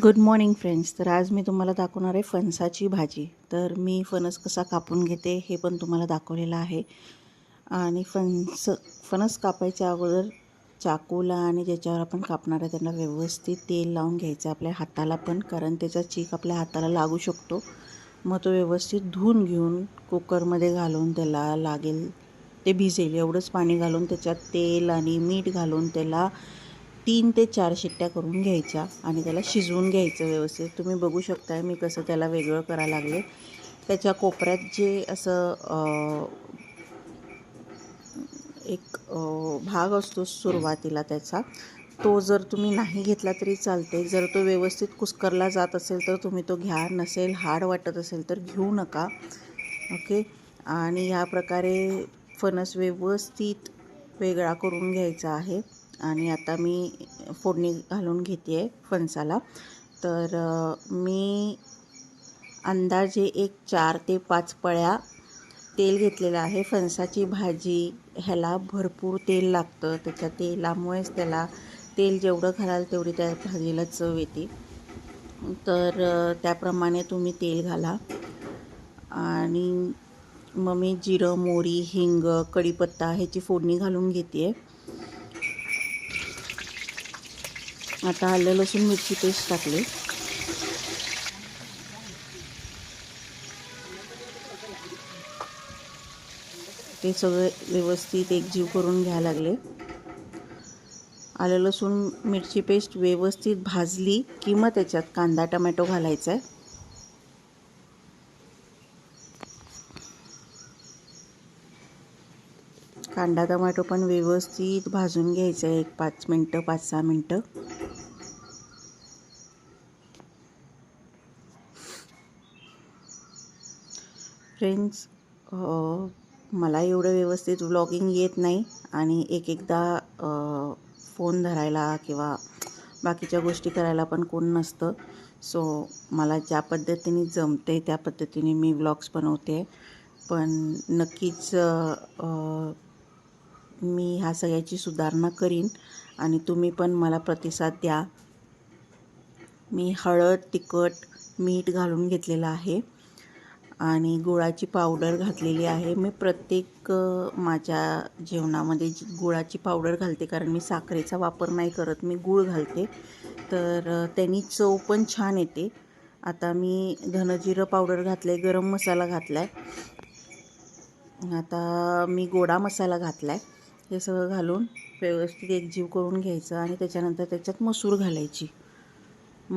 Good morning friends. तर आज मी तुम्हाला दाखवणार आहे फणसाची भाजी. तर मी फणस कसा कापून घेते हे पण तुम्हाला दाखवलेलं आहे. आणि फणस कापायच्या अगोदर चाकूला आणि ज्याच्यावर आपण कापणार आहे त्यांना व्यवस्थित तेल लावून घ्यायचं आपल्या हाताला पण, कारण त्याचा चीक आपल्या हाताला लागू शकतो. मग तो व्यवस्थित धुवून घेऊन कुकरमध्ये घालून त्याला लागेल ते भिजेल एवढंच पाणी घालून त्याच्यात तेल आणि मीठ घालून त्याला 3 ते 4 शिट्ट्या करून घ्यायच्या आणि त्याला शिजवून घ्यायचं व्यवस्थित. तुम्ही बघू शकताय मी कसं त्याला वेगळं करायला लागले. त्याच्या कोपऱ्यात जे असं एक भाग असतो सुरुवातीला त्याचा, तो जर तुम्ही नाही घेतला तरी चालते. जर तो व्यवस्थित कुस्करला जात असेल तर तुम्ही तो घ्या, नसेल हार्ड वाटत असेल तर घेऊ नका. ओके. आणि ह्या प्रकारे फणस व्यवस्थित वेगळा करून घ्यायचा आहे. आणि आता मी फोडणी घालून घेते आहे फणसाला. तर मी अंदाजे एक 4 ते 5 पळ्या तेल घेतलेलं आहे. फणसाची भाजी ह्याला भरपूर तेल लागतं. त्याच्या तेलामुळेच त्याला तेल जेवढं घालाल तेवढी त्या भाजीला चव येते. तर त्याप्रमाणे तुम्ही तेल घाला. आणि मग मी जिरं, मोहरी, हिंग, कढीपत्ता ह्याची फोडणी घालून घेते आहे. आता आलं लसूण मिरची पेस्ट टाकली. ते सगळे व्यवस्थित एकजीव करून घ्यायला लागले. आलं लसूण मिरची पेस्ट व्यवस्थित भाजली की मग त्याच्यात कांदा टमॅटो घालायचा आहे. कांदा टमॅटो पण व्यवस्थित भाजून घ्यायचं आहे, एक 5 मिनटं 5-6 मिनटं. फ्रेंड्स, मला एवढं व्यवस्थित व्लॉगिंग येत नाही आणि एकदा फोन धरायला किंवा बाकीच्या गोष्टी करायला पण कोण नसतं. सो मला ज्या पद्धतीने जमते त्या पद्धतीने मी व्लॉग्स बनवते. पण नक्कीच मी ह्या सगळ्याची सुधारणा करीन आणि तुम्ही पण मला प्रतिसाद द्या. मी हळद, तिखट, मीठ घालून घेतलेलं आहे आणि गुळाची पावडर घातलेली आहे. मी प्रत्येक माझ्या जेवणामध्ये गुळाची पावडर घालते, कारण मी साखरेचा वापर नाही करत, मी गूळ घालते. तर त्यांनी चव पण छान येते. आता मी धनजिरं पावडर घातलं आहे, गरम मसाला घातला आहे, आता मी गोडा मसाला घातला आहे. हे सगळं घालून व्यवस्थित एकजीव करून घ्यायचं आणि त्याच्यानंतर त्याच्यात मसूर घालायची.